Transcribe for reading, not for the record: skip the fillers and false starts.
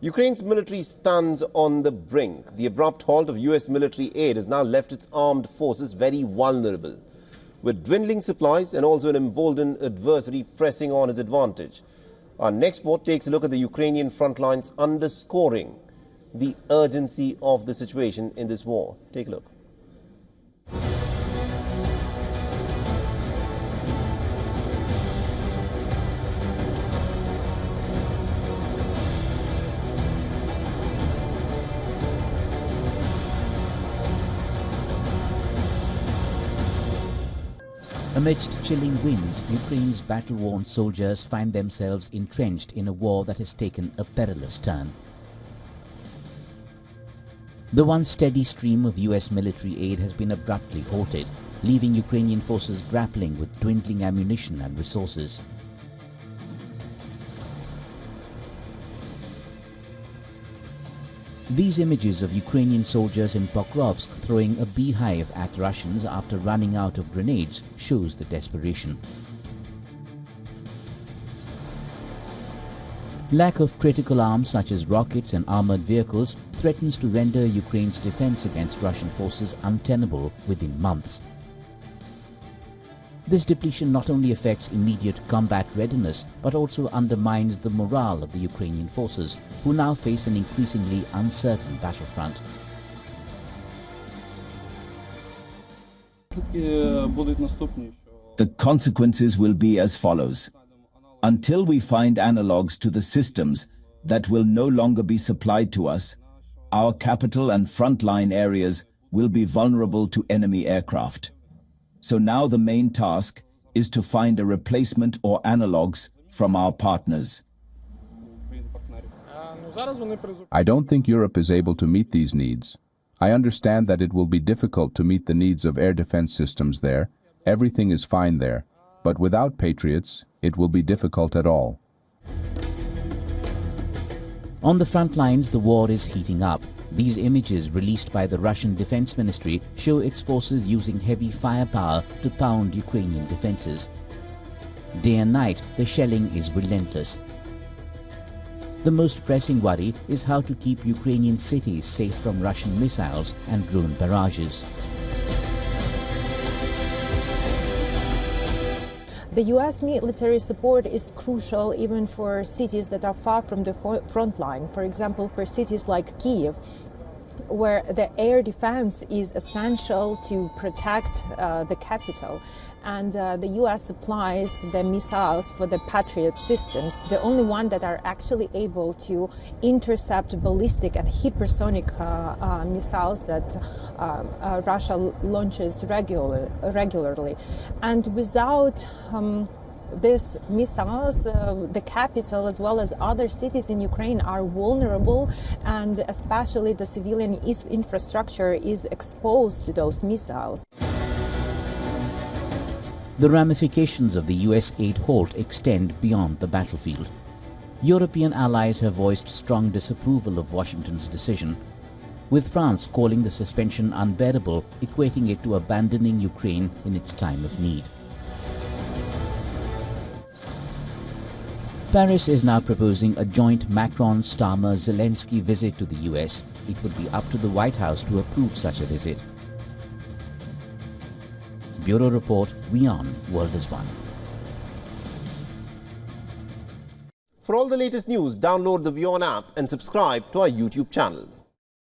Ukraine's military stands on the brink. The abrupt halt of US military aid has now left its armed forces very vulnerable, with dwindling supplies and also an emboldened adversary pressing on his advantage. Our next report takes a look at the Ukrainian front lines, underscoring the urgency of the situation in this war. Take a look. Amidst chilling winds, Ukraine's battle-worn soldiers find themselves entrenched in a war that has taken a perilous turn. The once steady stream of US military aid has been abruptly halted, leaving Ukrainian forces grappling with dwindling ammunition and resources. These images of Ukrainian soldiers in Pokrovsk throwing a beehive at Russians after running out of grenades shows the desperation. Lack of critical arms such as rockets and armored vehicles threatens to render Ukraine's defense against Russian forces untenable within months. This depletion not only affects immediate combat readiness, but also undermines the morale of the Ukrainian forces, who now face an increasingly uncertain battlefront. The consequences will be as follows. Until we find analogues to the systems that will no longer be supplied to us, our capital and frontline areas will be vulnerable to enemy aircraft. So now the main task is to find a replacement or analogues from our partners. I don't think Europe is able to meet these needs. I understand that it will be difficult to meet the needs of air defense systems there. Everything is fine there. But without Patriots, it will be difficult at all. On the front lines, the war is heating up. These images released by the Russian Defense Ministry show its forces using heavy firepower to pound Ukrainian defenses. Day and night, the shelling is relentless. The most pressing worry is how to keep Ukrainian cities safe from Russian missiles and drone barrages. The US military support is crucial even for cities that are far from the front line. For example, for cities like Kyiv, where the air defense is essential to protect the capital. And the US supplies the missiles for the Patriot systems, the only one that are actually able to intercept ballistic and hypersonic missiles that Russia launches regularly. And without these missiles, the capital as well as other cities in Ukraine are vulnerable, and especially the civilian infrastructure is exposed to those missiles. The ramifications of the US aid halt extend beyond the battlefield. European allies have voiced strong disapproval of Washington's decision, with France calling the suspension unbearable, equating it to abandoning Ukraine in its time of need. Paris is now proposing a joint Macron-Starmer-Zelensky visit to the US. It would be up to the White House to approve such a visit. Bureau Report, WION World is One. For all the latest news, download the WION app and subscribe to our YouTube channel.